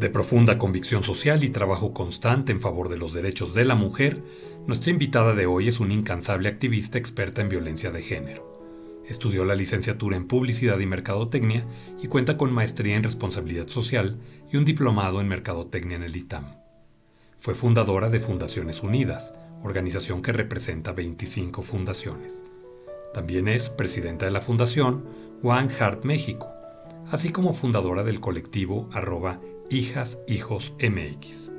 De profunda convicción social y trabajo constante en favor de los derechos de la mujer, nuestra invitada de hoy es una incansable activista experta en violencia de género. Estudió la licenciatura en Publicidad y Mercadotecnia y cuenta con maestría en Responsabilidad Social y un diplomado en Mercadotecnia en el ITAM. Fue fundadora de Fundaciones Unidas, organización que representa 25 fundaciones. También es presidenta de la Fundación One Heart México, así como fundadora del colectivo @HijasHijosMX.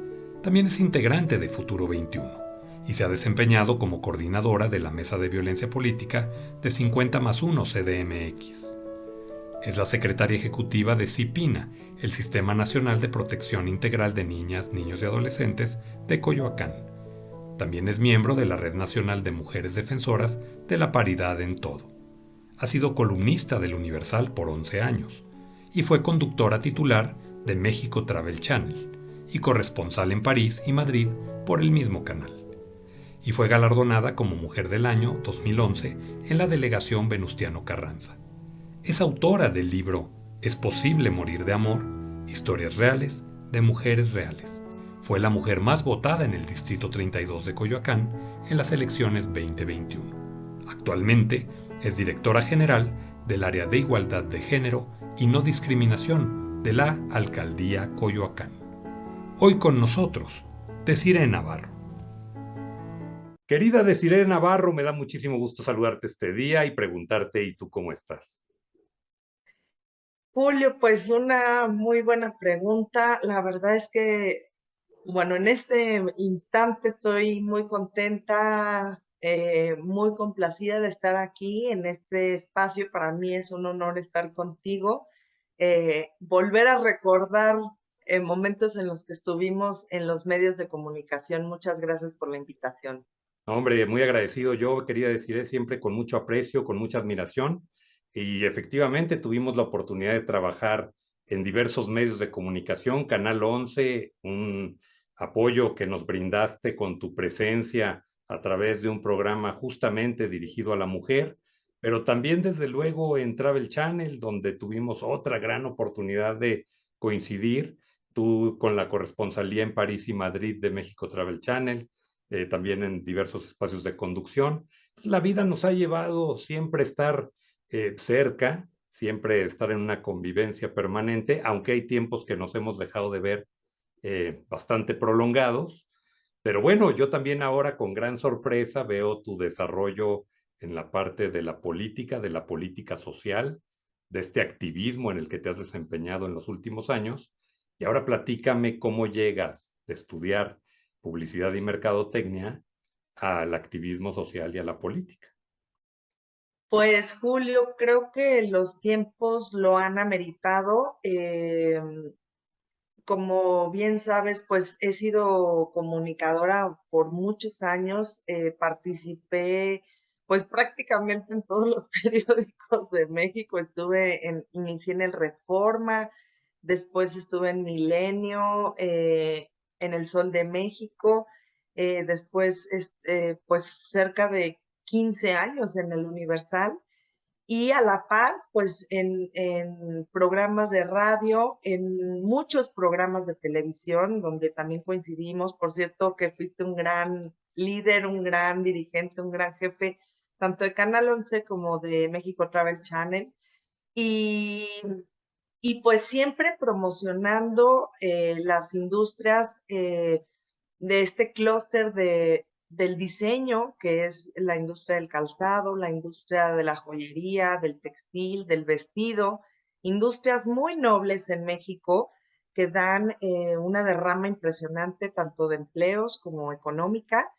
También es integrante de Futuro 21 y se ha desempeñado como coordinadora de la Mesa de Violencia Política de 50+1 CDMX. Es la secretaria ejecutiva de CIPINA, el Sistema Nacional de Protección Integral de Niñas, Niños y Adolescentes de Coyoacán. También es miembro de la Red Nacional de Mujeres Defensoras de la Paridad en Todo. Ha sido columnista del Universal por 11 años y fue conductora titular de México Travel Channel y corresponsal en París y Madrid por el mismo canal. Y fue galardonada como Mujer del Año 2011 en la delegación Venustiano Carranza. Es autora del libro Es posible morir de amor, historias reales de mujeres reales. Fue la mujer más votada en el Distrito 32 de Coyoacán en las elecciones 2021. Actualmente es directora general del área de Igualdad de Género y No Discriminación de la Alcaldía Coyoacán. Hoy con nosotros, Desiree Navarro. Querida Desiree Navarro, me da muchísimo gusto saludarte este día y preguntarte, ¿y tú cómo estás? Julio, pues una muy buena pregunta. La verdad es que, bueno, en este instante estoy muy contenta, muy complacida de estar aquí en este espacio. Para mí es un honor estar contigo, volver a recordar momentos en los que estuvimos en los medios de comunicación. Muchas gracias por la invitación. Hombre, muy agradecido yo, quería decir, siempre con mucho aprecio, con mucha admiración. Y efectivamente tuvimos la oportunidad de trabajar en diversos medios de comunicación, Canal 11, un apoyo que nos brindaste con tu presencia a través de un programa justamente dirigido a la mujer, pero también desde luego en Travel Channel, donde tuvimos otra gran oportunidad de coincidir, tú con la corresponsalía en París y Madrid de México Travel Channel, también en diversos espacios de conducción. La vida nos ha llevado siempre a estar cerca, siempre estar en una convivencia permanente, aunque hay tiempos que nos hemos dejado de ver bastante prolongados. Pero bueno, yo también ahora con gran sorpresa veo tu desarrollo en la parte de la política social, de este activismo en el que te has desempeñado en los últimos años. Y ahora platícame cómo llegas de estudiar publicidad y mercadotecnia al activismo social y a la política. Pues Julio, creo que los tiempos lo han ameritado. Como bien sabes, pues he sido comunicadora por muchos años, participé pues prácticamente en todos los periódicos de México, inicié en el Reforma, después estuve en Milenio, en El Sol de México, después pues cerca de 15 años en el Universal. Y a la par, pues en programas de radio, en muchos programas de televisión, donde también coincidimos. Por cierto, que fuiste un gran líder, un gran dirigente, un gran jefe, tanto de Canal 11 como de México Travel Channel. Y, y pues siempre promocionando las industrias de este clúster del diseño, que es la industria del calzado, la industria de la joyería, del textil, del vestido, industrias muy nobles en México que dan una derrama impresionante tanto de empleos como económica.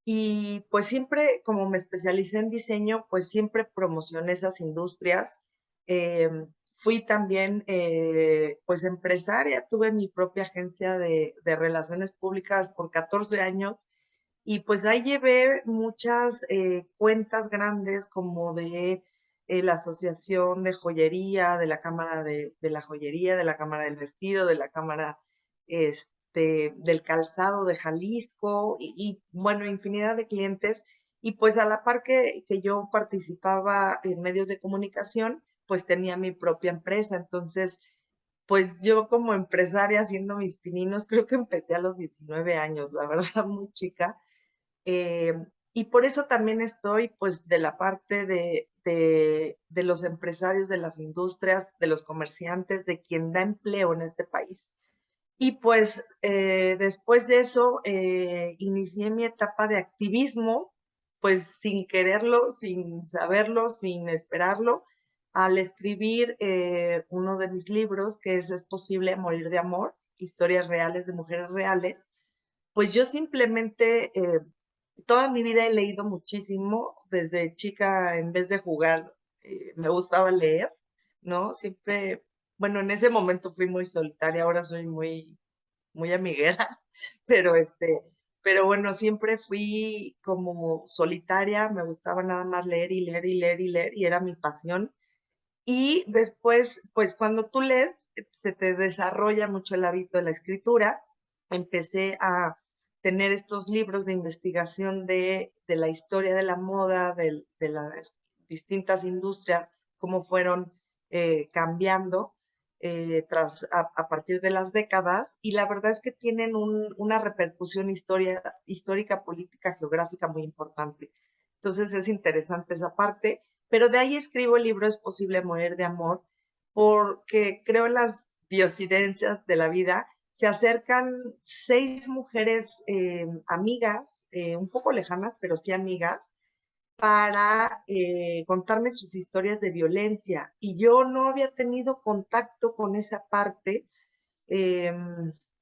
Y pues siempre, como me especialicé en diseño, pues siempre promocioné esas industrias. Eh, Fui también, pues, empresaria, tuve mi propia agencia de relaciones públicas por 14 años y pues ahí llevé muchas cuentas grandes como de la Asociación de Joyería, de la Cámara de la Joyería, de la Cámara del Vestido, de la Cámara del Calzado de Jalisco bueno, infinidad de clientes. Y pues a la par que yo participaba en medios de comunicación, pues tenía mi propia empresa. Entonces, pues yo como empresaria haciendo mis pininos, creo que empecé a los 19 años, la verdad, muy chica. Eh, y por eso también estoy pues de la parte de los empresarios, de las industrias, de los comerciantes, de quien da empleo en este país. Y pues después de eso inicié mi etapa de activismo, pues sin quererlo, sin saberlo, sin esperarlo, al escribir uno de mis libros, que Es posible morir de amor, historias reales de mujeres reales. Pues yo simplemente toda mi vida he leído muchísimo, desde chica en vez de jugar me gustaba leer, ¿no? Siempre, bueno, en ese momento fui muy solitaria, ahora soy muy amiguera, pero pero bueno, siempre fui como solitaria, me gustaba nada más leer y leer y leer y leer y era mi pasión. Y después, pues cuando tú lees, se te desarrolla mucho el hábito de la escritura. Empecé a tener estos libros de investigación de la historia de la moda, de las distintas industrias, cómo fueron cambiando a partir de las décadas. Y la verdad es que tienen una repercusión histórica, política, geográfica muy importante. Entonces es interesante esa parte, pero de ahí escribo el libro Es posible morir de amor, porque creo en las diosidencias de la vida. Se acercan 6 mujeres amigas, un poco lejanas, pero sí amigas, para contarme sus historias de violencia. Y yo no había tenido contacto con esa parte eh,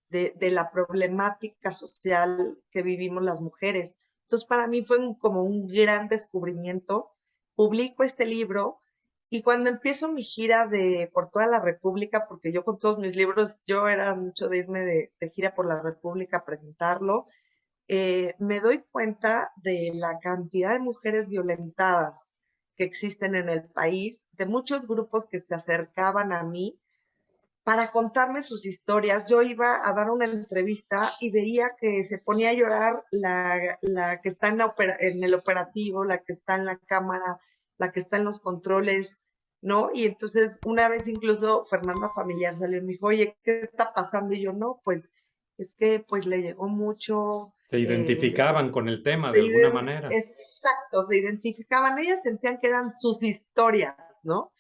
de la problemática social que vivimos las mujeres. Entonces, para mí fue como un gran descubrimiento. Publico este libro y cuando empiezo mi gira por toda la República, porque yo con todos mis libros, yo era mucho de irme de gira por la República a presentarlo, me doy cuenta de la cantidad de mujeres violentadas que existen en el país, de muchos grupos que se acercaban a mí para contarme sus historias. Yo iba a dar una entrevista y veía que se ponía a llorar la que está en el operativo, la que está en la cámara, la que está en los controles, ¿no? Y entonces una vez incluso Fernanda Familiar salió y me dijo, oye, ¿qué está pasando? Y yo, no, pues es que pues le llegó mucho. Se eh, identificaban con el tema de se alguna manera. exacto, se identificaban, ellas sentían que eran sus historias, ¿no?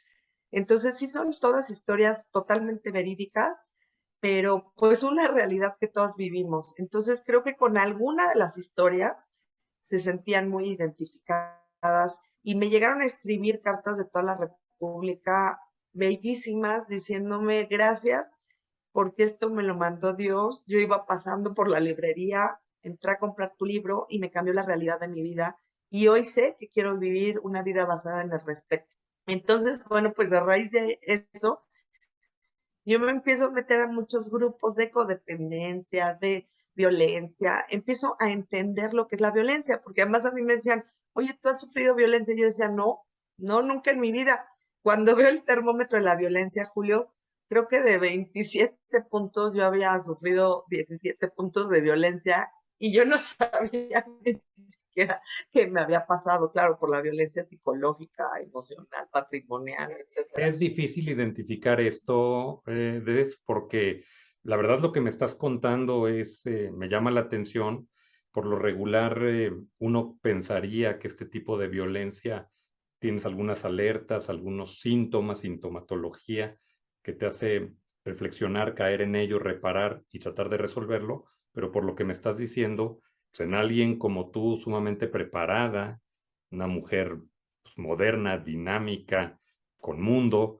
Entonces sí son todas historias totalmente verídicas, pero pues una realidad que todos vivimos. Entonces creo que con alguna de las historias se sentían muy identificadas y me llegaron a escribir cartas de toda la República bellísimas diciéndome gracias porque esto me lo mandó Dios. Yo iba pasando por la librería, entré a comprar tu libro y me cambió la realidad de mi vida. Y hoy sé que quiero vivir una vida basada en el respeto. Entonces, bueno, pues a raíz de eso, yo me empiezo a meter a muchos grupos de codependencia, de violencia, empiezo a entender lo que es la violencia, porque además a mí me decían, oye, ¿tú has sufrido violencia? Y yo decía, no, no, nunca en mi vida. Cuando veo el termómetro de la violencia, Julio, creo que de 27 puntos yo había sufrido 17 puntos de violencia y yo no sabía ni siquiera qué me había pasado, claro, por la violencia psicológica, emocional, patrimonial, etcétera. Es difícil identificar esto, porque la verdad lo que me estás contando me llama la atención. Por lo regular, uno pensaría que este tipo de violencia tienes algunas alertas, algunos síntomas, sintomatología que te hace reflexionar, caer en ello, reparar y tratar de resolverlo, pero por lo que me estás diciendo, pues en alguien como tú, sumamente preparada, una mujer pues, moderna, dinámica, con mundo,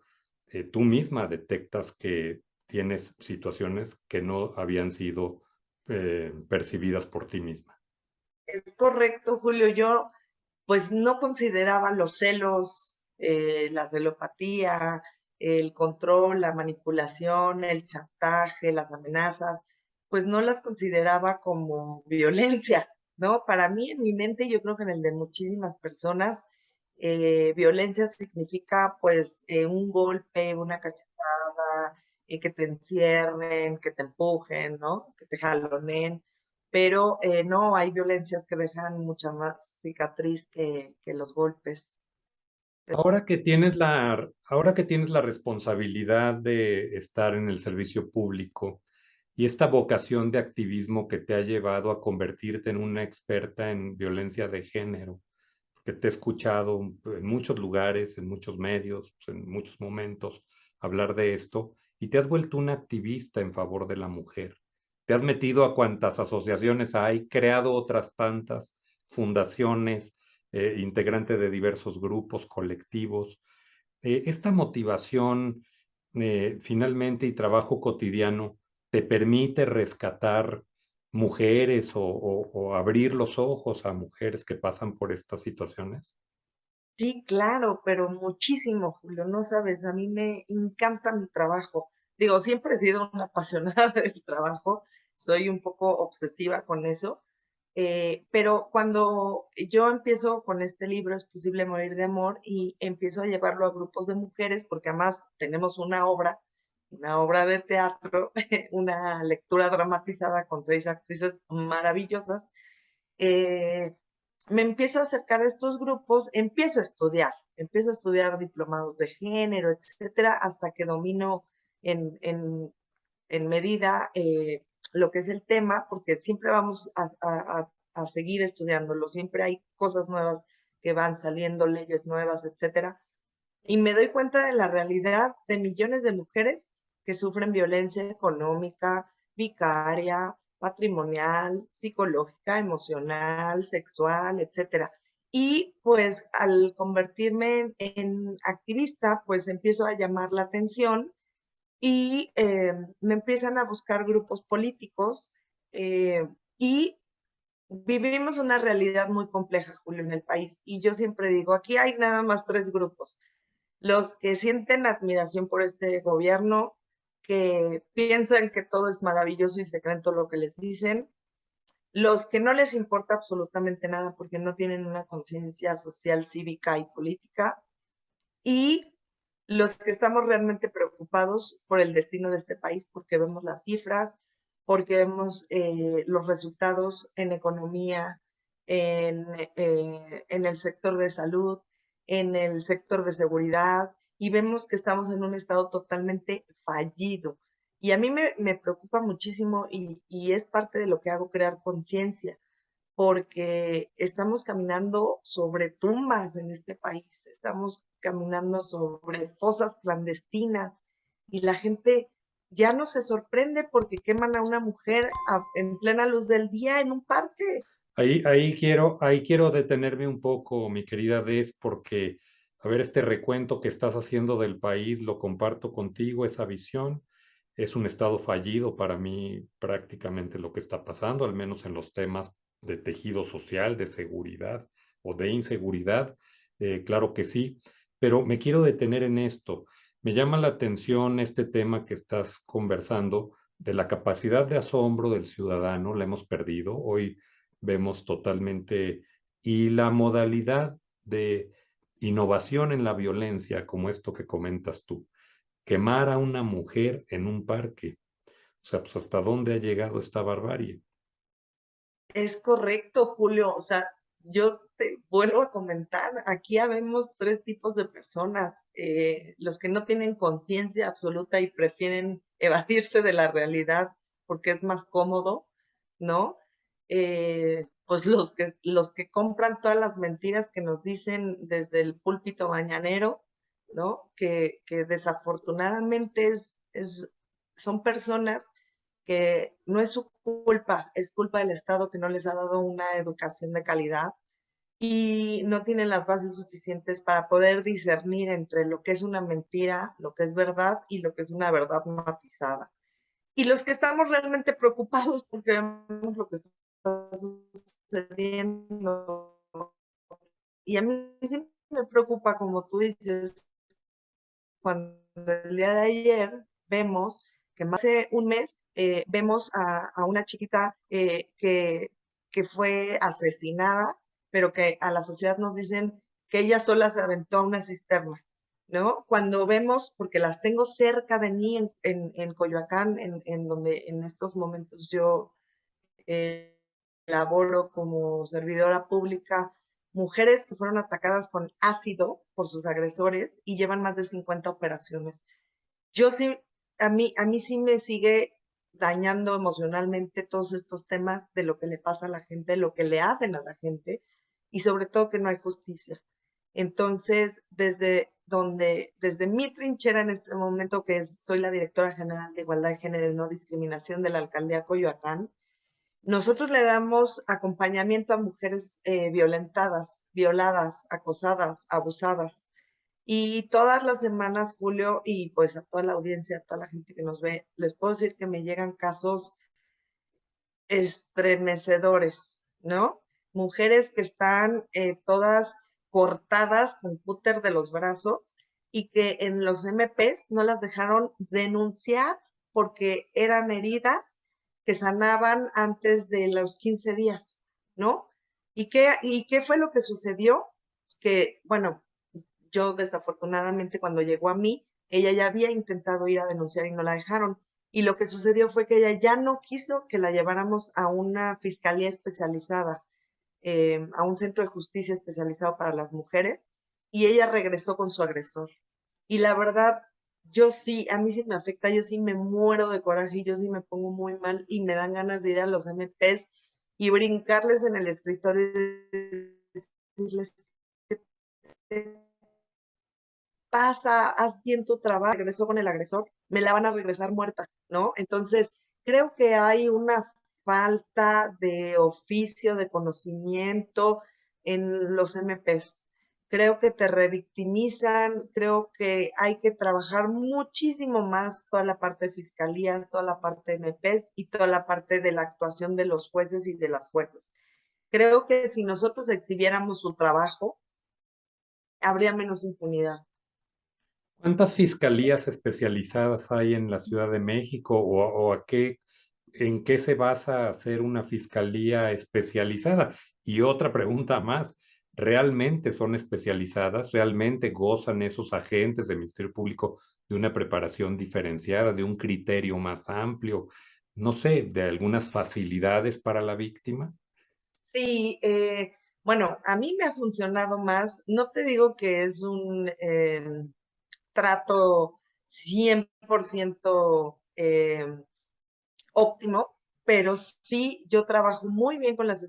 tú misma detectas que tienes situaciones que no habían sido percibidas por ti misma. Es correcto, Julio. Yo pues no consideraba los celos, la celopatía, el control, la manipulación, el chantaje, las amenazas, pues no las consideraba como violencia, ¿no? Para mí, en mi mente, yo creo que en el de muchísimas personas, violencia significa pues un golpe, una cachetada, que te encierren, que te empujen, ¿no? Que te jaloneen, pero no, hay violencias que dejan mucha más cicatriz que los golpes. Ahora que tienes la responsabilidad de estar en el servicio público y esta vocación de activismo que te ha llevado a convertirte en una experta en violencia de género, que te he escuchado en muchos lugares, en muchos medios, en muchos momentos hablar de esto, y te has vuelto una activista en favor de la mujer. Te has metido a cuantas asociaciones hay, creado otras tantas fundaciones, integrante de diversos grupos, colectivos. Esta motivación finalmente y trabajo cotidiano te permite rescatar mujeres o abrir los ojos a mujeres que pasan por estas situaciones. Sí, claro, pero muchísimo, Julio, no sabes, a mí me encanta mi trabajo. Digo, siempre he sido una apasionada del trabajo, soy un poco obsesiva con eso, pero cuando yo empiezo con este libro, Es posible morir de amor, y empiezo a llevarlo a grupos de mujeres, porque además tenemos una obra de teatro, una lectura dramatizada con 6 actrices maravillosas. eh, Me empiezo a acercar a estos grupos, empiezo a estudiar diplomados de género, etcétera, hasta que domino en, en, en medida lo que es el tema, porque siempre vamos a seguir estudiándolo, siempre hay cosas nuevas que van saliendo, leyes nuevas, etcétera. Y me doy cuenta de la realidad de millones de mujeres que sufren violencia económica, vicaria, patrimonial, psicológica, emocional, sexual, etcétera. Y pues al convertirme en activista, pues empiezo a llamar la atención y me empiezan a buscar grupos políticos, y vivimos una realidad muy compleja, Julio, en el país. Y yo siempre digo, aquí hay nada más 3 grupos: los que sienten admiración por este gobierno, que piensan que todo es maravilloso y se creen todo lo que les dicen; los que no les importa absolutamente nada porque no tienen una conciencia social, cívica y política; y los que estamos realmente preocupados por el destino de este país, porque vemos las cifras, porque vemos los resultados en economía, en, en el sector de salud, en el sector de seguridad, y vemos que estamos en un estado totalmente fallido. Y a mí me preocupa muchísimo, y es parte de lo que hago, crear conciencia, porque estamos caminando sobre tumbas en este país, estamos caminando sobre fosas clandestinas, y la gente ya no se sorprende porque queman a una mujer en plena luz del día en un parque. Ahí quiero detenerme un poco, mi querida Des, porque, a ver, este recuento que estás haciendo del país, lo comparto contigo, esa visión. Es un estado fallido para mí prácticamente lo que está pasando, al menos en los temas de tejido social, de seguridad o de inseguridad. Claro que sí, pero me quiero detener en esto. Me llama la atención este tema que estás conversando de la capacidad de asombro del ciudadano, la hemos perdido. Hoy vemos totalmente, y la modalidad de innovación en la violencia, como esto que comentas tú, quemar a una mujer en un parque. O sea, pues hasta dónde ha llegado esta barbarie. Es correcto, Julio. O sea, yo te vuelvo a comentar, aquí habemos 3 tipos de personas: los que no tienen conciencia absoluta y prefieren evadirse de la realidad porque es más cómodo, ¿no? Pues los que compran todas las mentiras que nos dicen desde el púlpito mañanero, ¿no? Que desafortunadamente son personas que no es su culpa, es culpa del Estado, que no les ha dado una educación de calidad y no tienen las bases suficientes para poder discernir entre lo que es una mentira, lo que es verdad y lo que es una verdad matizada. Y los que estamos realmente preocupados porque vemos lo que está sucediendo. Y a mí sí me preocupa, como tú dices, cuando el día de ayer vemos que más de un mes vemos a una chiquita que fue asesinada, pero que a la sociedad nos dicen que ella sola se aventó a una cisterna, ¿no? Cuando vemos, porque las tengo cerca de mí en Coyoacán, en donde en estos momentos yo laboro como servidora pública, mujeres que fueron atacadas con ácido por sus agresores y llevan más de 50 operaciones. Yo sí, a mí sí me sigue dañando emocionalmente todos estos temas de lo que le pasa a la gente, lo que le hacen a la gente y sobre todo que no hay justicia. Entonces, desde mi trinchera en este momento, soy la directora general de Igualdad de Género y No Discriminación de la Alcaldía Coyoacán, nosotros le damos acompañamiento a mujeres violentadas, violadas, acosadas, abusadas. Y todas las semanas, Julio, y pues a toda la audiencia, a toda la gente que nos ve, les puedo decir que me llegan casos estremecedores, ¿no? Mujeres que están todas cortadas con cúter de los brazos y que en los MPs no las dejaron denunciar porque eran heridas que sanaban antes de los 15 días, ¿no? ¿Y qué fue lo que sucedió? Que, bueno, yo desafortunadamente cuando llegó a mí, ella ya había intentado ir a denunciar y no la dejaron. Y lo que sucedió fue que ella ya no quiso que la lleváramos a una fiscalía especializada, a un centro de justicia especializado para las mujeres, y ella regresó con su agresor. Y la verdad, yo sí, a mí sí me afecta, yo sí me muero de coraje, y yo sí me pongo muy mal y me dan ganas de ir a los MPs y brincarles en el escritorio y decirles, pasa, haz bien tu trabajo, regresó con el agresor, me la van a regresar muerta, ¿no? Entonces, creo que hay una falta de oficio, de conocimiento en los MPs. Creo que te revictimizan, creo que hay que trabajar muchísimo más toda la parte de fiscalías, toda la parte de MPs y toda la parte de la actuación de los jueces y de las jueces. Creo que si nosotros exhibiéramos su trabajo, habría menos impunidad. ¿Cuántas fiscalías especializadas hay en la Ciudad de México o en qué se basa hacer una fiscalía especializada? Y otra pregunta más, ¿realmente son especializadas? ¿Realmente gozan esos agentes del Ministerio Público de una preparación diferenciada, de un criterio más amplio, no sé, de algunas facilidades para la víctima? Sí, bueno, a mí me ha funcionado más, no te digo que es un trato 100% óptimo, pero sí yo trabajo muy bien con las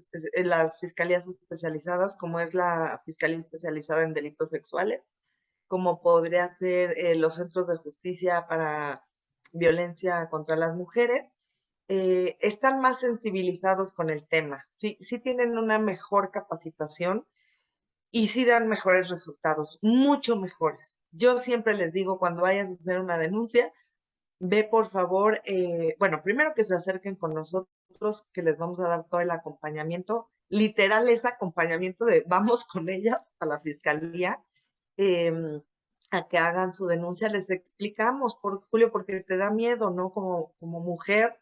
fiscalías especializadas, como es la Fiscalía Especializada en Delitos Sexuales, como podría ser los centros de justicia para violencia contra las mujeres. Están más sensibilizados con el tema, sí, sí tienen una mejor capacitación y sí dan mejores resultados, mucho mejores. Yo siempre les digo, cuando vayas a hacer una denuncia, ve por favor, bueno, primero que se acerquen con nosotros, que les vamos a dar todo el acompañamiento, literal es acompañamiento de vamos con ellas a la fiscalía, eh, a que hagan su denuncia, les explicamos, Julio, porque te da miedo, ¿no? Como mujer,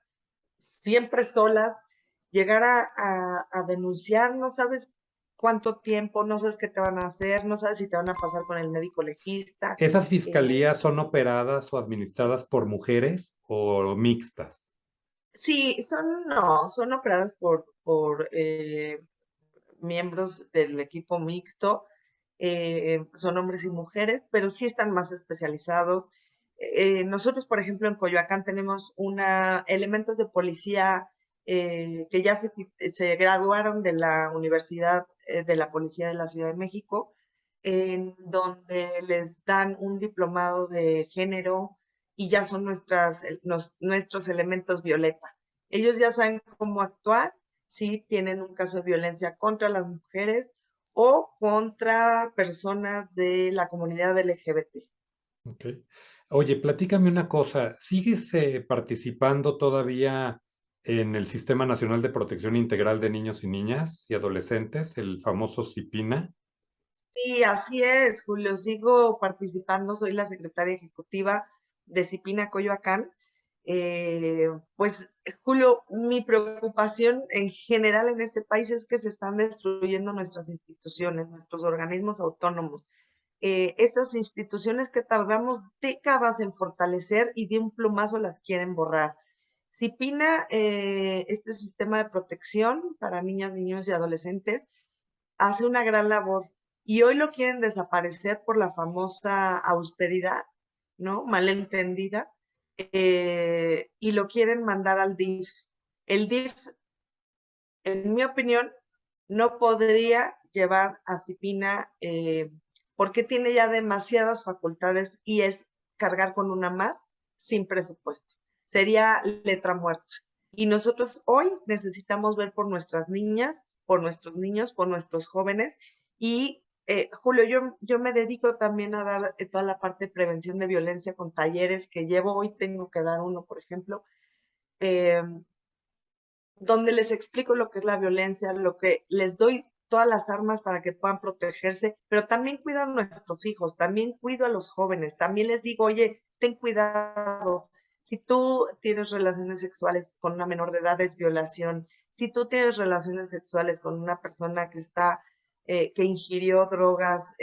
siempre solas, llegar a denunciar, no sabes cuánto tiempo, no sabes qué te van a hacer, no sabes si te van a pasar con el médico legista. ¿Esas eh, fiscalías son operadas o administradas por mujeres o mixtas? sí, no, son operadas por miembros del equipo mixto, son hombres y mujeres, pero sí están más especializados. Nosotros, por ejemplo, en Coyoacán tenemos elementos de policía que ya se graduaron de la Universidad de la Policía de la Ciudad de México, en donde les dan un diplomado de género y ya son nuestros elementos violeta. Ellos ya saben cómo actuar si tienen un caso de violencia contra las mujeres o contra personas de la comunidad LGBT. Ok. Oye, platícame una cosa, ¿sigues participando todavía en el Sistema Nacional de Protección Integral de Niños y Niñas y Adolescentes, el famoso CIPINA? Sí, así es, Julio. Sigo participando, soy la secretaria ejecutiva de Cipina Coyoacán. Pues, Julio, mi preocupación en general en este país es que se están destruyendo nuestras instituciones, nuestros organismos autónomos. Estas instituciones que tardamos décadas en fortalecer y de un plumazo las quieren borrar. Cipina, este sistema de protección para niñas, niños y adolescentes, hace una gran labor y hoy lo quieren desaparecer por la famosa austeridad, ¿no? Malentendida, y lo quieren mandar al DIF. El DIF, en mi opinión, no podría llevar a Cipina porque tiene ya demasiadas facultades y es cargar con una más sin presupuesto. Sería letra muerta. Y nosotros hoy necesitamos ver por nuestras niñas, por nuestros niños, por nuestros jóvenes. Y Julio, yo me dedico también a dar toda la parte de prevención de violencia con talleres que llevo. Hoy tengo que dar uno, por ejemplo, eh, donde les explico lo que es la violencia, lo que les doy todas las armas para que puedan protegerse, pero también cuido a nuestros hijos, también cuido a los jóvenes, también les digo, oye, ten cuidado, si tú tienes relaciones sexuales con una menor de edad es violación, si tú tienes relaciones sexuales con una persona que está, que ingirió drogas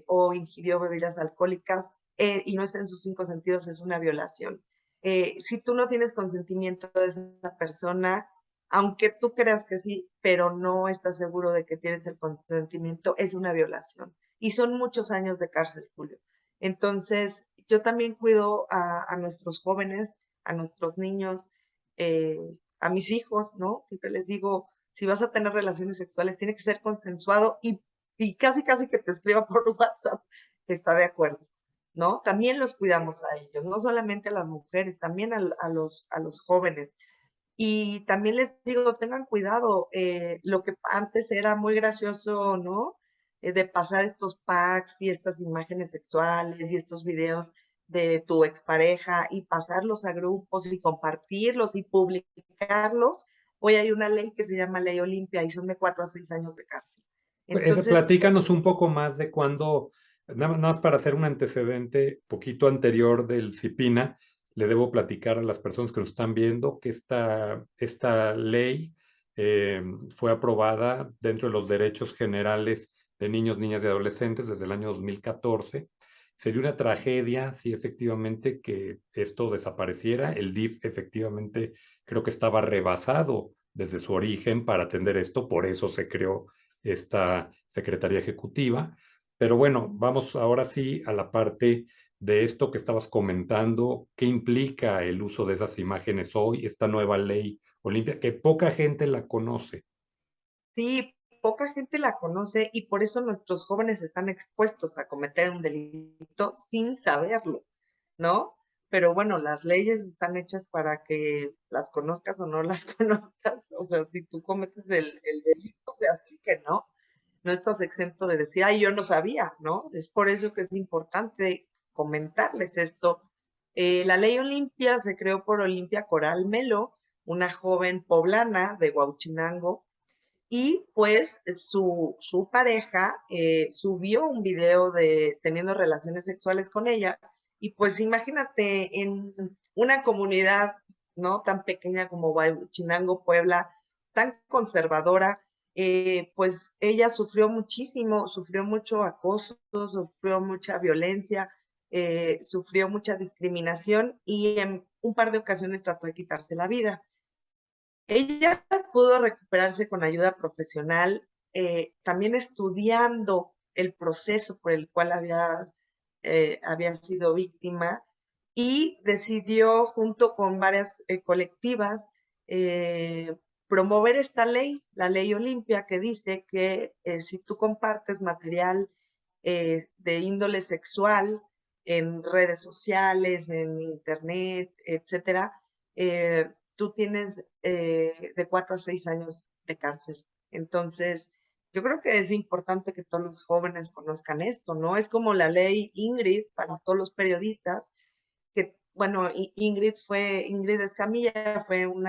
o ingirió bebidas alcohólicas y no está en sus cinco sentidos, es una violación. Si tú no tienes consentimiento de esa persona, aunque tú creas que sí, pero no estás seguro de que tienes el consentimiento, es una violación. Y son muchos años de cárcel, Julio. Entonces, yo también cuido a nuestros jóvenes, a nuestros niños, eh, a mis hijos, ¿no? Siempre les digo, si vas a tener relaciones sexuales, tiene que ser consensuado y casi, casi que te escriba por WhatsApp que está de acuerdo, ¿no? También los cuidamos a ellos, no solamente a las mujeres, también a los jóvenes. Y también les digo, tengan cuidado, lo que antes era muy gracioso, ¿no? De pasar estos packs y estas imágenes sexuales y estos videos de tu expareja y pasarlos a grupos y compartirlos y publicarlos. Hoy hay una ley que se llama Ley Olimpia y son de 4 a 6 años de cárcel. Entonces, Platícanos un poco más de cuándo, nada más para hacer un antecedente poquito anterior del CIPINA, le debo platicar a las personas que nos están viendo que esta ley eh, fue aprobada dentro de los derechos generales de niños, niñas y adolescentes desde el año 2014. Sería una tragedia si efectivamente que esto desapareciera. El DIF efectivamente creo que estaba rebasado desde su origen para atender esto, por eso se creó esta Secretaría Ejecutiva. Pero bueno, vamos ahora sí a la parte de esto que estabas comentando, qué implica el uso de esas imágenes hoy, esta nueva ley Olimpia, que poca gente la conoce. sí, poca gente la conoce y por eso nuestros jóvenes están expuestos a cometer un delito sin saberlo, ¿no? Pero bueno, las leyes están hechas para que las conozcas o no las conozcas. O sea, si tú cometes el delito, se aplique, ¿no? No estás exento de decir, ay, yo no sabía, ¿no? Es por eso que es importante comentarles esto. La ley Olimpia se creó por Olimpia Coral Melo, una joven poblana de Huauchinango, y pues su pareja subió un video de teniendo relaciones sexuales con ella. Y pues imagínate en una comunidad no tan pequeña como Huachinango, Puebla, tan conservadora, pues ella sufrió muchísimo, sufrió mucho acoso, sufrió mucha violencia, sufrió mucha discriminación y en un par de ocasiones trató de quitarse la vida. Ella pudo recuperarse con ayuda profesional, también estudiando el proceso por el cual había sido víctima y decidió junto con varias colectivas eh, promover esta ley, la ley Olimpia, que dice que si tú compartes material de índole sexual en redes sociales, en internet, etcétera, tú tienes de 4 a 6 años de cárcel. Entonces, yo creo que es importante que todos los jóvenes conozcan esto, ¿no? Es como la ley Ingrid para todos los periodistas, que, bueno, Ingrid Escamilla fue un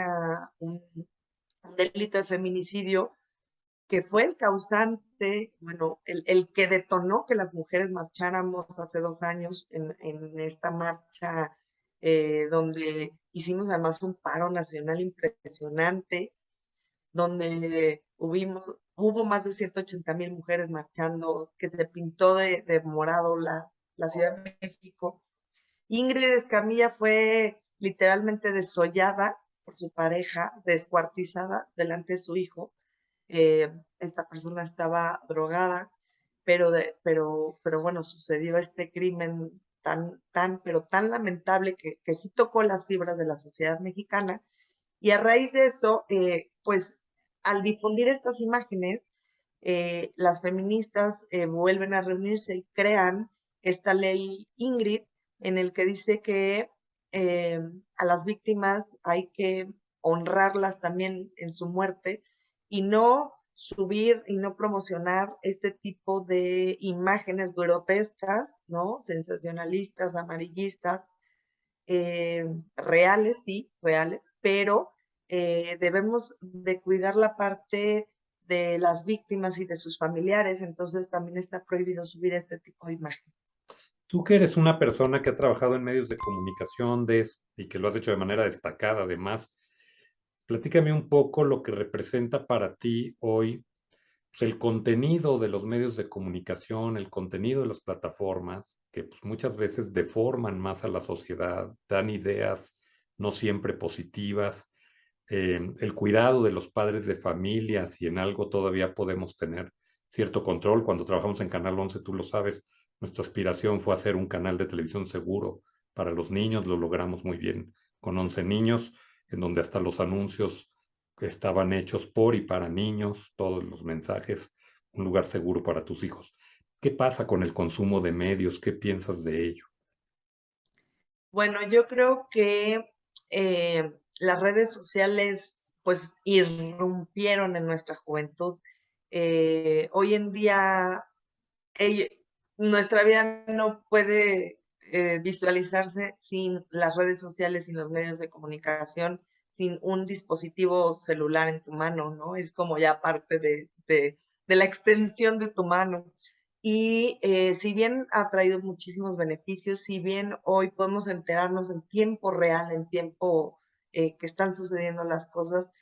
delito de feminicidio que fue el causante, bueno, el que detonó que las mujeres marcháramos hace 2 años en esta marcha donde hicimos además un paro nacional impresionante, donde hubo más de 180,000 mujeres marchando, que se pintó de morado la Ciudad de México. Ingrid Escamilla fue literalmente desollada por su pareja, descuartizada delante de su hijo, esta persona estaba drogada, pero bueno, sucedió este crimen pero tan lamentable que sí tocó las fibras de la sociedad mexicana. Y a raíz de eso, pues al difundir estas imágenes, las feministas vuelven a reunirse y crean esta ley Ingrid, en el que dice que eh, a las víctimas hay que honrarlas también en su muerte y no subir y no promocionar este tipo de imágenes grotescas, ¿no? Sensacionalistas, amarillistas, reales, sí, reales, pero debemos de cuidar la parte de las víctimas y de sus familiares, entonces también está prohibido subir este tipo de imágenes. Tú que eres una persona que ha trabajado en medios de comunicación y que lo has hecho de manera destacada, además, platícame un poco lo que representa para ti hoy pues, el contenido de los medios de comunicación, el contenido de las plataformas, que pues, muchas veces deforman más a la sociedad, dan ideas no siempre positivas, el cuidado de los padres de familia, si en algo todavía podemos tener cierto control. Cuando trabajamos en Canal 11, tú lo sabes, nuestra aspiración fue hacer un canal de televisión seguro para los niños, lo logramos muy bien con 11 niños, en donde hasta los anuncios estaban hechos por y para niños, todos los mensajes, un lugar seguro para tus hijos. ¿Qué pasa con el consumo de medios? ¿Qué piensas de ello? Bueno, yo creo que las redes sociales pues irrumpieron en nuestra juventud. Hoy en día ell- nuestra vida no puede visualizarse sin las redes sociales, sin los medios de comunicación, sin un dispositivo celular en tu mano, ¿no? Es como ya parte de la extensión de tu mano. Y si bien ha traído muchísimos beneficios, si bien hoy podemos enterarnos en tiempo real, en tiempo que están sucediendo las cosas,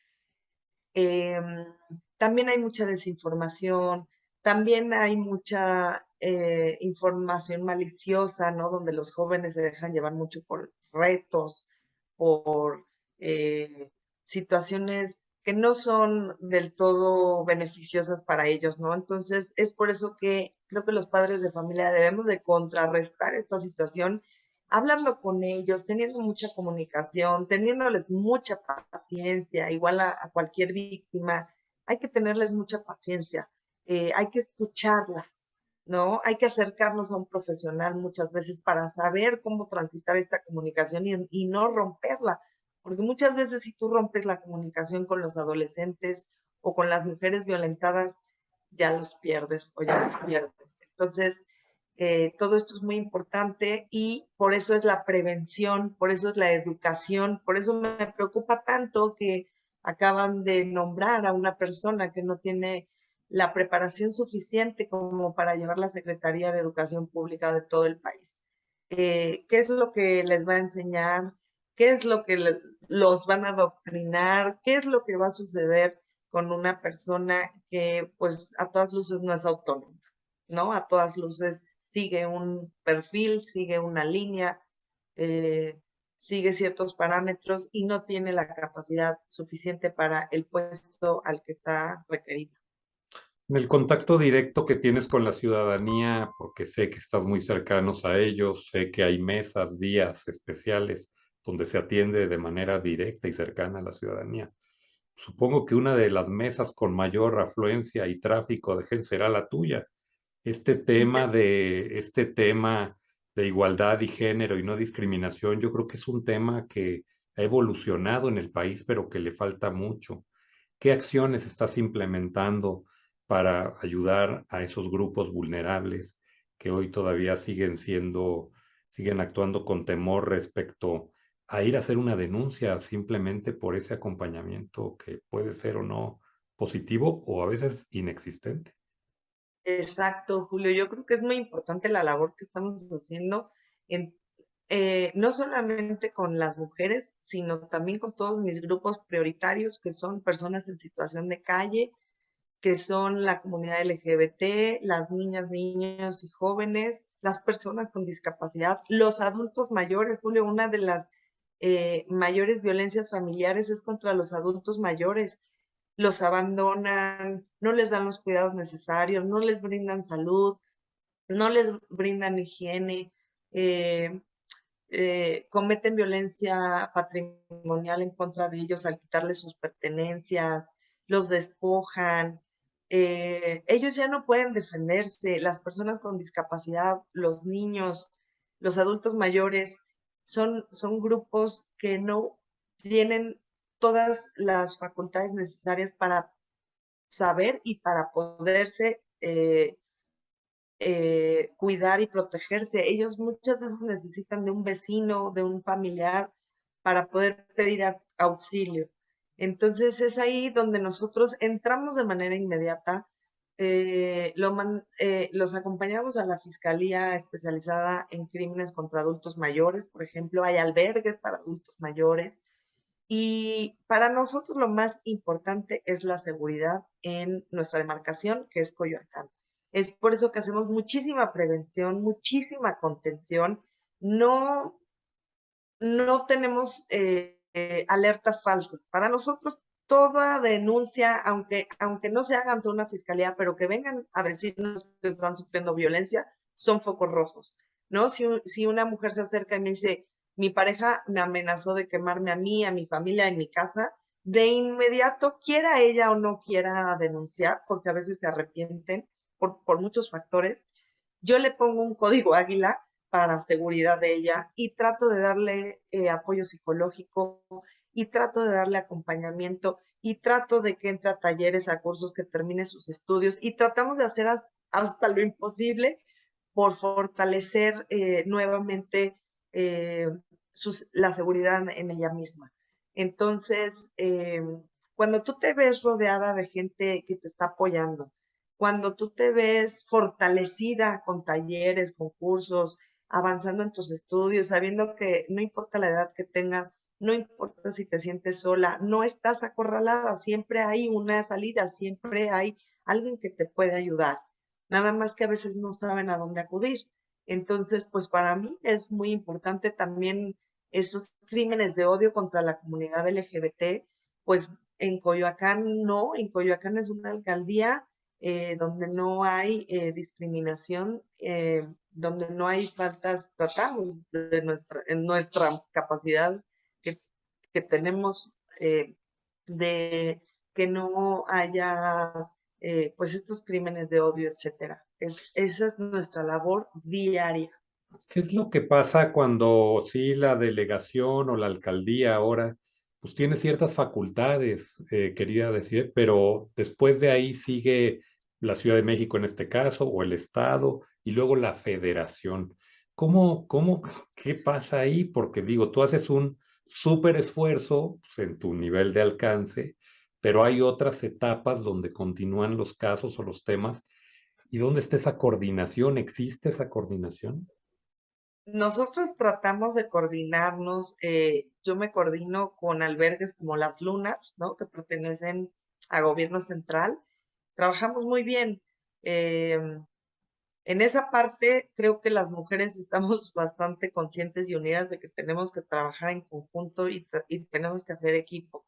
eh, también hay mucha desinformación, también hay mucha información maliciosa, ¿no? Donde los jóvenes se dejan llevar mucho por retos, por eh, situaciones que no son del todo beneficiosas para ellos, ¿no? Entonces, es por eso que creo que los padres de familia debemos de contrarrestar esta situación hablando con ellos, teniendo mucha comunicación, teniéndoles mucha paciencia, igual a cualquier víctima, hay que tenerles mucha paciencia, hay que escucharlas, ¿no? Hay que acercarnos a un profesional muchas veces para saber cómo transitar esta comunicación y no romperla, porque muchas veces si tú rompes la comunicación con los adolescentes o con las mujeres violentadas, ya los pierdes o ya las pierdes. Entonces, todo esto es muy importante y por eso es la prevención, por eso es la educación, por eso me preocupa tanto que acaban de nombrar a una persona que no tiene la preparación suficiente como para llevar la Secretaría de Educación Pública de todo el país. ¿Qué es lo que les va a enseñar? ¿Qué es lo que los van a adoctrinar? ¿Qué es lo que va a suceder con una persona que pues a todas luces no es autónoma? ¿No? A todas luces sigue un perfil, sigue una línea, eh, sigue ciertos parámetros y no tiene la capacidad suficiente para el puesto al que está requerido. En el contacto directo que tienes con la ciudadanía, porque sé que estás muy cercanos a ellos, sé que hay mesas, días especiales donde se atiende de manera directa y cercana a la ciudadanía. Supongo que una de las mesas con mayor afluencia y tráfico de gente será la tuya. Este tema de igualdad y género y no discriminación, yo creo que es un tema que ha evolucionado en el país, pero que le falta mucho. ¿Qué acciones estás implementando para ayudar a esos grupos vulnerables que hoy todavía siguen actuando con temor respecto a ir a hacer una denuncia simplemente por ese acompañamiento que puede ser o no positivo o a veces inexistente? Exacto, Julio. Yo creo que es muy importante la labor que estamos haciendo en, no solamente con las mujeres, sino también con todos mis grupos prioritarios, que son personas en situación de calle, que son la comunidad LGBT, las niñas, niños y jóvenes, las personas con discapacidad, los adultos mayores. Julio, una de las mayores violencias familiares es contra los adultos mayores. los abandonan, no les dan los cuidados necesarios, no les brindan salud, no les brindan higiene, eh, cometen violencia patrimonial en contra de ellos al quitarles sus pertenencias, los despojan. Ellos ya no pueden defenderse, las personas con discapacidad, los niños, los adultos mayores, son grupos que no tienen todas las facultades necesarias para saber y para poderse cuidar y protegerse. Ellos muchas veces necesitan de un vecino, de un familiar, para poder pedir auxilio. Entonces es ahí donde nosotros entramos de manera inmediata, los acompañamos a la Fiscalía Especializada en Crímenes contra Adultos Mayores, por ejemplo, hay albergues para adultos mayores, y para nosotros lo más importante es la seguridad en nuestra demarcación, que es Coyoacán. Es por eso que hacemos muchísima prevención, muchísima contención. No, no tenemos alertas falsas. Para nosotros, toda denuncia, aunque no se haga ante una fiscalía, pero que vengan a decirnos que están sufriendo violencia, son focos rojos, ¿no? Si una mujer se acerca y me dice, mi pareja me amenazó de quemarme a mí, a mi familia, en mi casa, de inmediato, quiera ella o no quiera denunciar, porque a veces se arrepienten por muchos factores, yo le pongo un código águila para seguridad de ella y trato de darle apoyo psicológico y trato de darle acompañamiento y trato de que entre a talleres, a cursos, que termine sus estudios y tratamos de hacer hasta lo imposible por fortalecer nuevamente la seguridad en ella misma. Entonces, cuando tú te ves rodeada de gente que te está apoyando, cuando tú te ves fortalecida con talleres, con cursos, avanzando en tus estudios, sabiendo que no importa la edad que tengas, no importa si te sientes sola, no estás acorralada, siempre hay una salida, siempre hay alguien que te puede ayudar. Nada más que a veces no saben a dónde acudir. Entonces, pues para mí es muy importante también esos crímenes de odio contra la comunidad LGBT, pues en Coyoacán no, en Coyoacán es una alcaldía donde no hay discriminación, donde no hay faltas, tratamos de en nuestra capacidad que, que tenemos de que no haya pues estos crímenes de odio, etcétera. Esa es nuestra labor diaria. ¿Qué es lo que pasa cuando sí la delegación o la alcaldía ahora pues tiene ciertas facultades, quería decir, pero después de ahí sigue la Ciudad de México en este caso, o el Estado, y luego la Federación? ¿Cómo, qué pasa ahí? Porque digo, tú haces un súper esfuerzo pues, en tu nivel de alcance, pero hay otras etapas donde continúan los casos o los temas. ¿Y dónde está esa coordinación? ¿Existe esa coordinación? Nosotros tratamos de coordinarnos, yo me coordino con albergues como Las Lunas, ¿no? Que pertenecen a gobierno central. Trabajamos muy bien. En esa parte creo que las mujeres estamos bastante conscientes y unidas de que tenemos que trabajar en conjunto y tenemos que hacer equipo.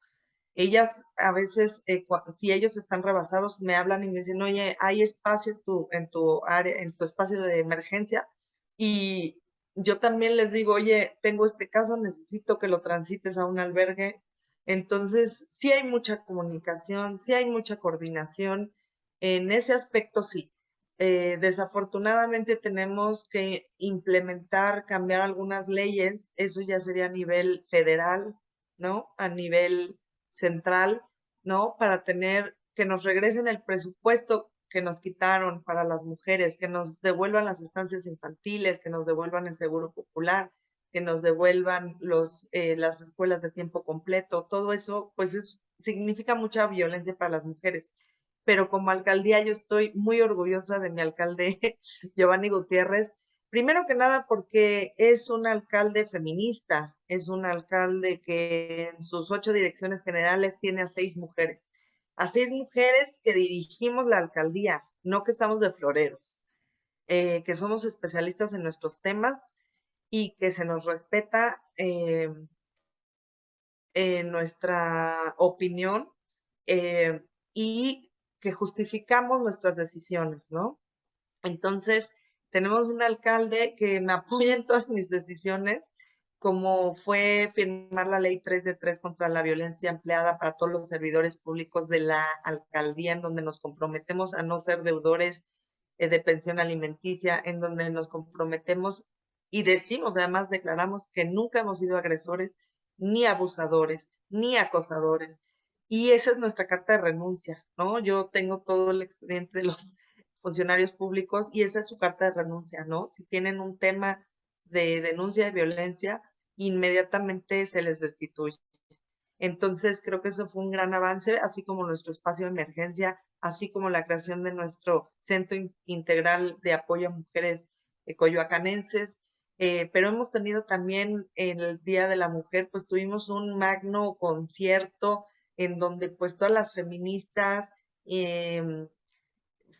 Ellas a veces, si ellos están rebasados, me hablan y me dicen, oye, hay espacio en tu área, en tu espacio de emergencia. Y yo también les digo, oye, tengo este caso, necesito que lo transites a un albergue. Entonces, sí hay mucha comunicación, sí hay mucha coordinación. En ese aspecto, sí. Desafortunadamente tenemos que implementar, cambiar algunas leyes, eso ya sería a nivel federal, ¿no? A nivel central, ¿no? Para tener, que nos regresen el presupuesto que nos quitaron para las mujeres, que nos devuelvan las estancias infantiles, que nos devuelvan el seguro popular, que nos devuelvan las escuelas de tiempo completo, todo eso, pues significa mucha violencia para las mujeres. Pero como alcaldía yo estoy muy orgullosa de mi alcalde Giovanni Gutiérrez, primero que nada porque es un alcalde feminista, es un alcalde que en sus 8 direcciones generales tiene a 6 mujeres que dirigimos la alcaldía, no que estamos de floreros, que somos especialistas en nuestros temas y que se nos respeta nuestra opinión eh, y que justificamos nuestras decisiones, ¿no? Entonces, tenemos un alcalde que me apoya en todas mis decisiones, como fue firmar la ley 3 de 3 contra la violencia empleada para todos los servidores públicos de la alcaldía, en donde nos comprometemos a no ser deudores de pensión alimenticia, en donde nos comprometemos y decimos, además declaramos que nunca hemos sido agresores, ni abusadores, ni acosadores. Y esa es nuestra carta de renuncia, ¿no? Yo tengo todo el expediente de los funcionarios públicos y esa es su carta de renuncia, ¿no? Si tienen un tema de denuncia de violencia, inmediatamente se les destituye. Entonces, creo que eso fue un gran avance, así como nuestro espacio de emergencia, así como la creación de nuestro Centro Integral de Apoyo a Mujeres coyoacanenses. Pero hemos tenido también el Día de la Mujer, pues tuvimos un magno concierto en donde pues todas las feministas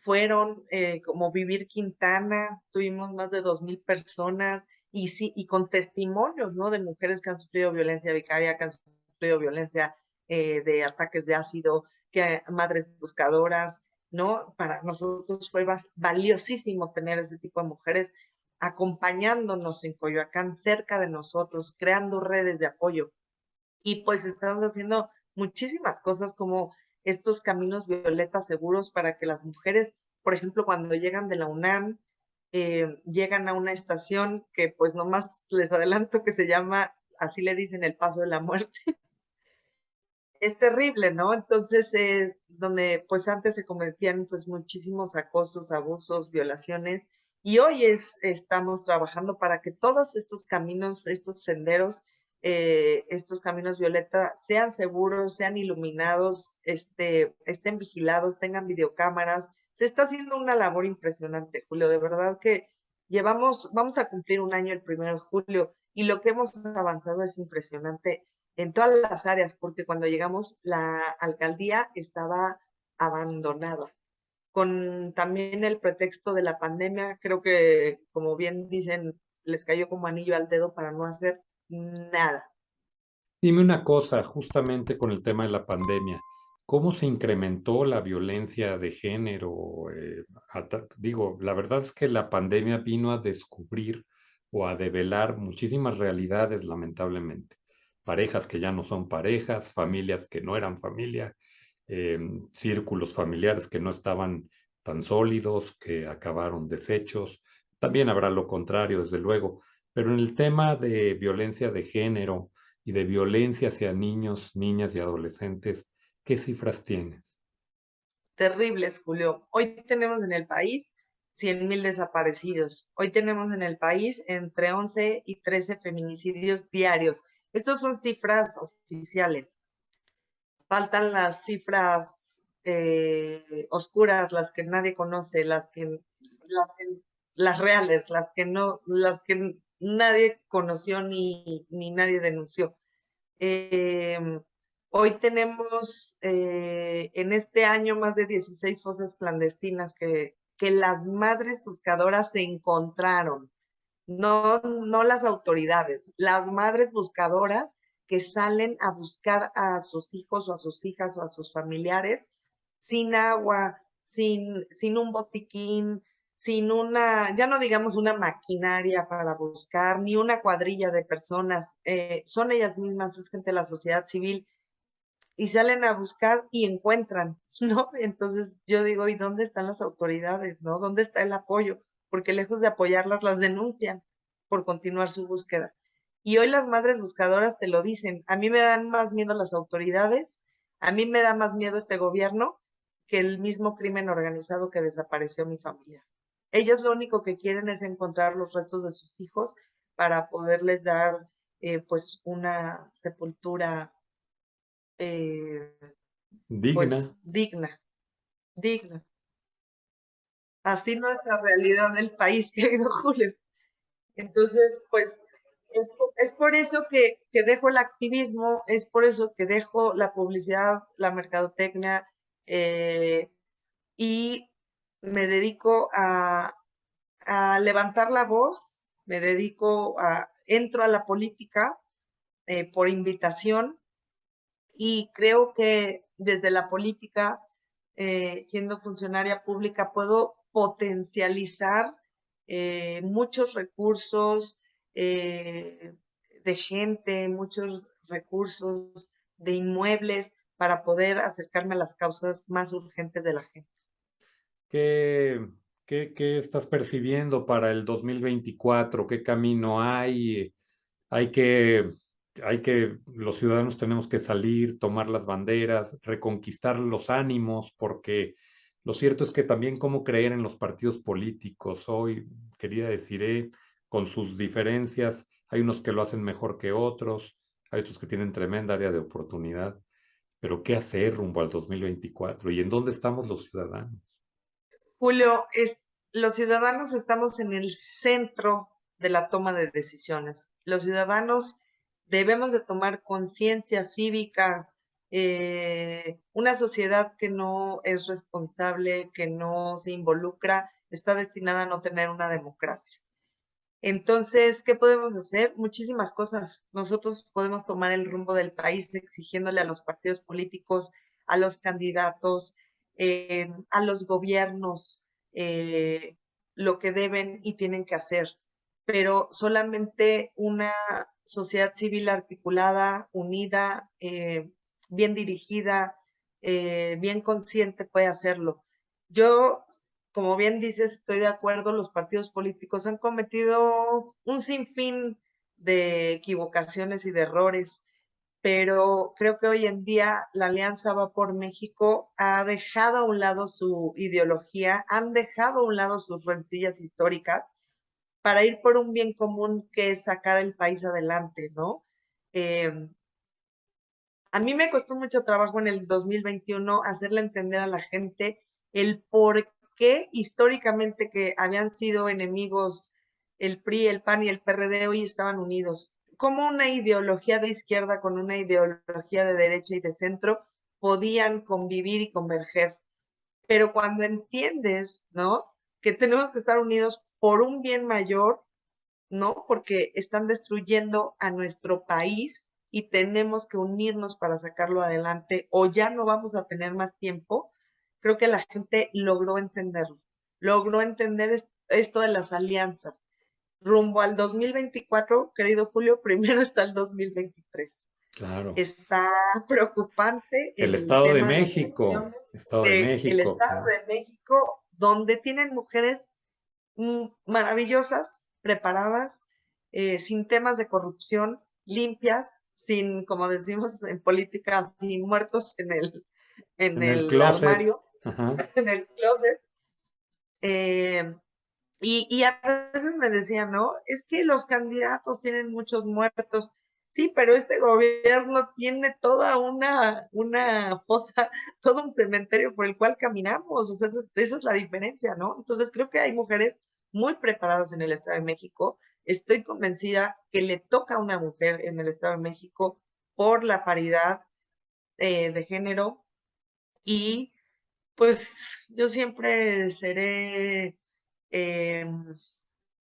fueron como Vivir Quintana, tuvimos más de 2,000 personas y sí, y con testimonios, ¿no? De mujeres que han sufrido violencia vicaria, que han sufrido violencia de ataques de ácido, que madres buscadoras, ¿no? Para nosotros fue valiosísimo tener ese tipo de mujeres acompañándonos en Coyoacán, cerca de nosotros, creando redes de apoyo. Y pues estamos haciendo muchísimas cosas como estos caminos violetas seguros para que las mujeres, por ejemplo, cuando llegan de la UNAM, llegan a una estación que pues nomás les adelanto que se llama, así le dicen, el Paso de la Muerte. Es terrible, ¿no? Entonces, donde pues antes se cometían pues muchísimos acosos, abusos, violaciones, y hoy estamos trabajando para que todos estos caminos, estos senderos, estos caminos violeta sean seguros, sean iluminados, estén vigilados, tengan videocámaras. Se está haciendo una labor impresionante, Julio, de verdad que vamos a cumplir un año el 1 de julio, y lo que hemos avanzado es impresionante en todas las áreas, porque cuando llegamos la alcaldía estaba abandonada. Con también el pretexto de la pandemia, creo que, como bien dicen, les cayó como anillo al dedo para no hacer nada. Dime una cosa, justamente con el tema de la pandemia, ¿cómo se incrementó la violencia de género? Digo, la verdad es que la pandemia vino a descubrir o a develar muchísimas realidades, lamentablemente. Parejas que ya no son parejas, familias que no eran familia, eh, círculos familiares que no estaban tan sólidos, que acabaron deshechos. También habrá lo contrario, desde luego. Pero en el tema de violencia de género, y de violencia hacia niños, niñas y adolescentes, ¿qué cifras tienes? Terribles, Julio. Hoy tenemos en el país 100,000 desaparecidos. Hoy tenemos en el país entre 11 y 13 feminicidios diarios. Estas son cifras oficiales. Faltan las cifras oscuras, las que nadie conoce, las reales, las que nadie conoció ni nadie denunció. Eh, Hoy tenemos en este año más de 16 fosas clandestinas que las madres buscadoras se encontraron, no las autoridades, las madres buscadoras que salen a buscar a sus hijos o a sus hijas o a sus familiares sin agua, sin un botiquín, sin una, ya no digamos una maquinaria para buscar, ni una cuadrilla de personas, son ellas mismas, es gente de la sociedad civil, y salen a buscar y encuentran, ¿no? Entonces yo digo, ¿y dónde están las autoridades, no? ¿Dónde está el apoyo? Porque lejos de apoyarlas, las denuncian por continuar su búsqueda. Y hoy las madres buscadoras te lo dicen, a mí me dan más miedo las autoridades, a mí me da más miedo este gobierno que el mismo crimen organizado que desapareció mi familia. Ellos lo único que quieren es encontrar los restos de sus hijos para poderles dar pues una sepultura eh, Digna. pues digna, digna. Así nuestra realidad del país, querido Julio. Entonces, pues es por eso que dejo el activismo, es por eso que dejo la publicidad, la mercadotecnia, eh, y me dedico a levantar la voz, entro a la política por invitación, y creo que desde la política, siendo funcionaria pública, puedo potencializar muchos recursos de gente, muchos recursos de inmuebles para poder acercarme a las causas más urgentes de la gente. ¿Qué, qué estás percibiendo para el 2024? ¿Qué camino hay? Hay que, los ciudadanos tenemos que salir, tomar las banderas, reconquistar los ánimos, porque lo cierto es que también cómo creer en los partidos políticos. Hoy, querida deciré, con sus diferencias, hay unos que lo hacen mejor que otros, hay otros que tienen tremenda área de oportunidad, pero ¿qué hacer rumbo al 2024? ¿Y en dónde estamos los ciudadanos? Julio, los ciudadanos estamos en el centro de la toma de decisiones. Los ciudadanos debemos de tomar conciencia cívica. Una sociedad que no es responsable, que no se involucra, está destinada a no tener una democracia. Entonces, ¿qué podemos hacer? Muchísimas cosas. Nosotros podemos tomar el rumbo del país exigiéndole a los partidos políticos, a los candidatos, a los gobiernos, eh, lo que deben y tienen que hacer. Pero solamente una sociedad civil articulada, unida, bien dirigida, bien consciente puede hacerlo. Yo, como bien dices, estoy de acuerdo, los partidos políticos han cometido un sinfín de equivocaciones y de errores, pero creo que hoy en día la Alianza Va por México ha dejado a un lado su ideología, han dejado a un lado sus rencillas históricas para ir por un bien común que es sacar el país adelante, ¿no? Eh, a mí me costó mucho trabajo en el 2021 hacerle entender a la gente el por qué históricamente que habían sido enemigos el PRI, el PAN y el PRD hoy estaban unidos. Cómo una ideología de izquierda con una ideología de derecha y de centro podían convivir y converger. Pero cuando entiendes, ¿no? Que tenemos que estar unidos por un bien mayor, ¿no? Porque están destruyendo a nuestro país y tenemos que unirnos para sacarlo adelante o ya no vamos a tener más tiempo. Creo que la gente logró entenderlo, logró entender esto de las alianzas. Rumbo al 2024, querido Julio, primero está el 2023. Claro. Está preocupante El el Estado de tema de las México, elecciones Estado de del México, Estado claro. de México, donde tienen mujeres maravillosas, preparadas, sin temas de corrupción, limpias, sin, como decimos en política, sin muertos en En el el closet, armario, ajá. en el closet. Eh, y a veces me decían, ¿no? Es que los candidatos tienen muchos muertos. Sí, pero este gobierno tiene toda una fosa, todo un cementerio por el cual caminamos. O sea, esa es la diferencia, ¿no? Entonces creo que hay mujeres muy preparadas en el Estado de México. Estoy convencida que le toca a una mujer en el Estado de México por la paridad de género y pues yo siempre seré eh,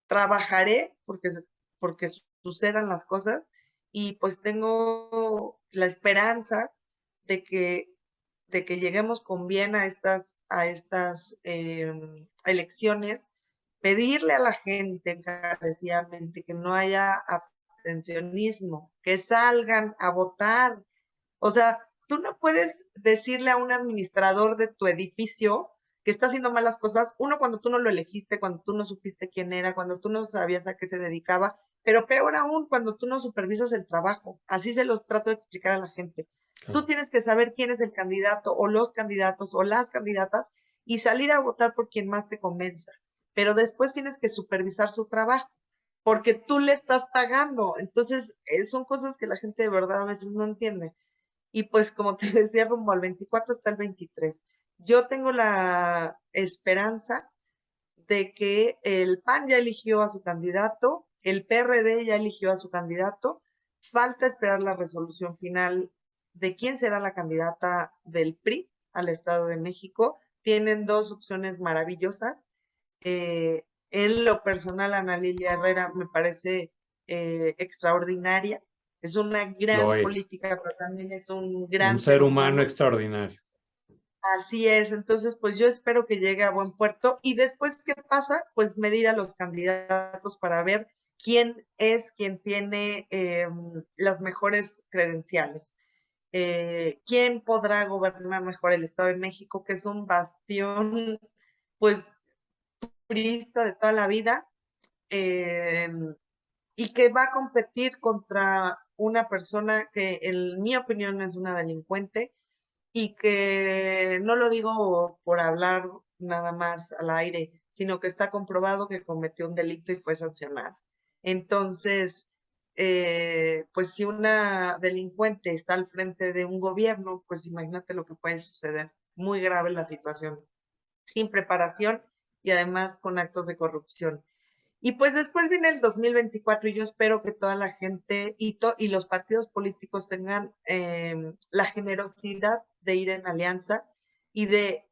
trabajaré porque sucedan las cosas y pues tengo la esperanza de que, de que lleguemos con bien a estas elecciones, pedirle a la gente encarecidamente que no haya abstencionismo, que salgan a votar. O sea, tú no puedes decirle a un administrador de tu edificio que está haciendo malas cosas, uno cuando tú no lo elegiste, cuando tú no supiste quién era, cuando tú no sabías a qué se dedicaba, pero peor aún cuando tú no supervisas el trabajo. Así se los trato de explicar a la gente. Tú Claro. tienes que saber quién es el candidato o los candidatos o las candidatas y salir a votar por quien más te convenza. Pero después tienes que supervisar su trabajo porque tú le estás pagando. Entonces, son cosas que la gente de verdad a veces no entiende. Y pues como te decía, rumbo al 24 está el 23. Yo tengo la esperanza de que el PAN ya eligió a su candidato, el PRD ya eligió a su candidato, falta esperar la resolución final de quién será la candidata del PRI al Estado de México. Tienen dos opciones maravillosas. En lo personal, Ana Lilia Herrera me parece extraordinaria Es una Lo gran es. política, pero también es un Un gran ser ser humano humano. extraordinario. Así es, entonces pues yo espero que llegue a buen puerto y después, ¿qué pasa? Pues medir a los candidatos para ver quién es quien tiene las mejores credenciales. ¿Quién podrá gobernar mejor el Estado de México, que es un bastión, pues, priista de toda la vida, eh, y que va a competir contra una persona que, en mi opinión, es una delincuente y que no lo digo por hablar nada más al aire, sino que está comprobado que cometió un delito y fue sancionado. Entonces, pues si una delincuente está al frente de un gobierno, pues imagínate lo que puede suceder. Muy grave la situación, sin preparación y además con actos de corrupción. Y pues después viene el 2024 y yo espero que toda la gente y los partidos políticos tengan la generosidad de ir en alianza y de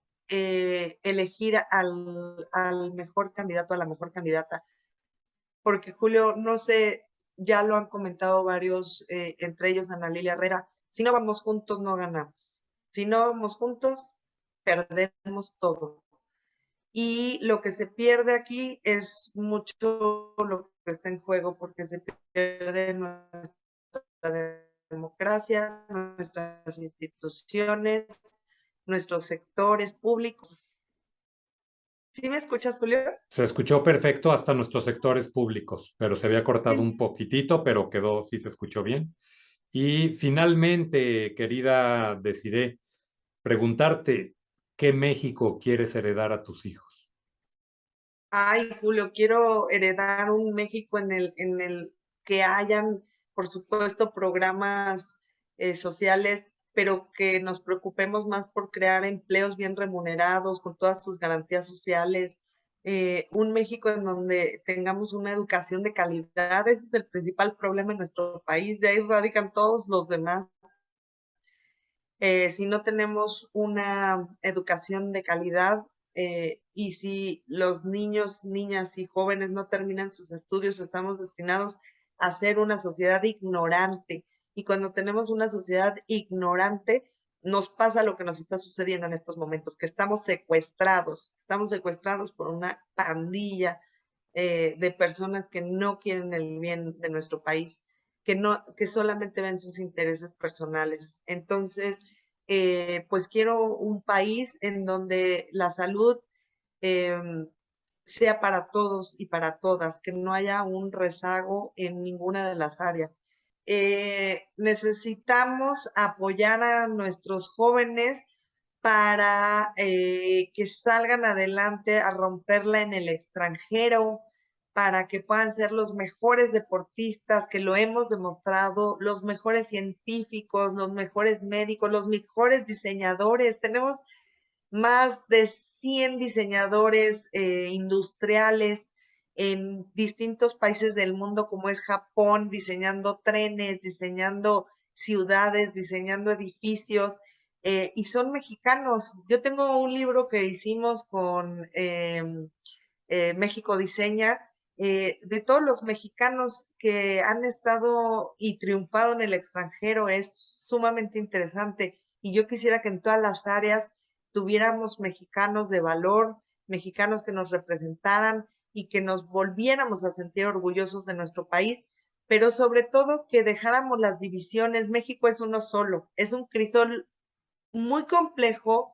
elegir al mejor candidato, a la mejor candidata. Porque Julio, no sé, ya lo han comentado varios, entre ellos Ana Lilia Herrera, si no vamos juntos no ganamos. Si no vamos juntos, perdemos todo. Y lo que se pierde aquí es mucho lo que está en juego, porque se pierde nuestra democracia, nuestras instituciones, nuestros sectores públicos. ¿Sí me escuchas, Julio? Se escuchó perfecto hasta nuestros sectores públicos, pero se había cortado un Sí. poquitito, pero quedó, sí se escuchó bien. Y finalmente, querida Desiree, preguntarte, ¿qué México quieres heredar a tus hijos? Ay, Julio, quiero heredar un México en el que hayan, por supuesto, programas sociales, pero que nos preocupemos más por crear empleos bien remunerados, con todas sus garantías sociales. Un México en donde tengamos una educación de calidad. Ese es el principal problema en nuestro país. De ahí radican todos los demás. Si no tenemos una educación de calidad y si los niños, niñas y jóvenes no terminan sus estudios, estamos destinados a ser una sociedad ignorante. Y cuando tenemos una sociedad ignorante, nos pasa lo que nos está sucediendo en estos momentos, que estamos secuestrados por una pandilla de personas que no quieren el bien de nuestro país, que solamente ven sus intereses personales. Entonces, pues quiero un país en donde la salud eh, sea para todos y para todas, que no haya un rezago en ninguna de las áreas. Necesitamos apoyar a nuestros jóvenes para que salgan adelante a romperla en el extranjero, para que puedan ser los mejores deportistas, que lo hemos demostrado, los mejores científicos, los mejores médicos, los mejores diseñadores. Tenemos más de 100 diseñadores industriales en distintos países del mundo, como es Japón, diseñando trenes, diseñando ciudades, diseñando edificios, y son mexicanos. Yo tengo un libro que hicimos con México Diseña, de todos los mexicanos que han estado y triunfado en el extranjero, es sumamente interesante. Y yo quisiera que en todas las áreas tuviéramos mexicanos de valor, mexicanos que nos representaran y que nos volviéramos a sentir orgullosos de nuestro país, pero sobre todo que dejáramos las divisiones. México es uno solo, es un crisol muy complejo,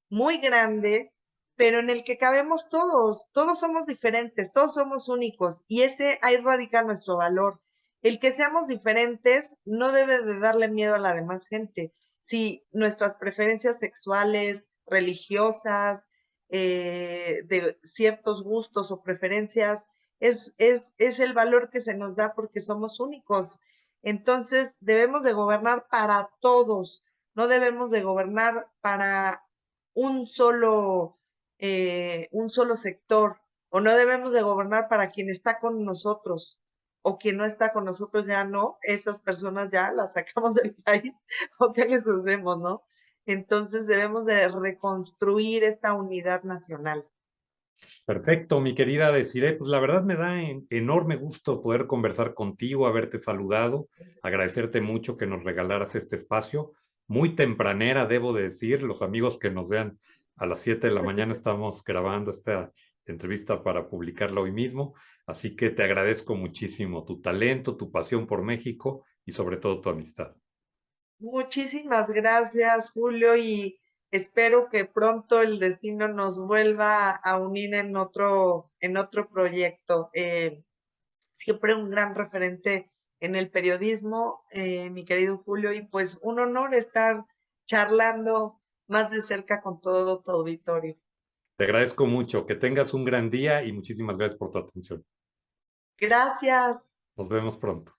muy grande, pero en el que cabemos todos, todos somos diferentes, todos somos únicos y ese ahí radica nuestro valor. El que seamos diferentes no debe de darle miedo a la demás gente. Si nuestras preferencias sexuales, religiosas, de ciertos gustos o preferencias, es el valor que se nos da porque somos únicos. Entonces debemos de gobernar para todos, no debemos de gobernar para un solo, un solo sector, o no debemos de gobernar para quien está con nosotros, o quien no está con nosotros ya no, esas personas ya las sacamos del país, o qué les hacemos, ¿no? Entonces debemos de reconstruir esta unidad nacional. Perfecto, mi querida Desiree, pues la verdad me da enorme gusto poder conversar contigo, haberte saludado, agradecerte mucho que nos regalaras este espacio. Muy tempranera, debo de decir, los amigos que nos vean a las 7 de la mañana estamos grabando esta entrevista para publicarla hoy mismo, así que te agradezco muchísimo tu talento, tu pasión por México y sobre todo tu amistad. Muchísimas gracias, Julio, y espero que pronto el destino nos vuelva a unir en otro proyecto. Siempre un gran referente en el periodismo, mi querido Julio, y pues un honor estar charlando más de cerca con todo tu auditorio. Te agradezco mucho, que tengas un gran día y muchísimas gracias por tu atención. Gracias. Nos vemos pronto.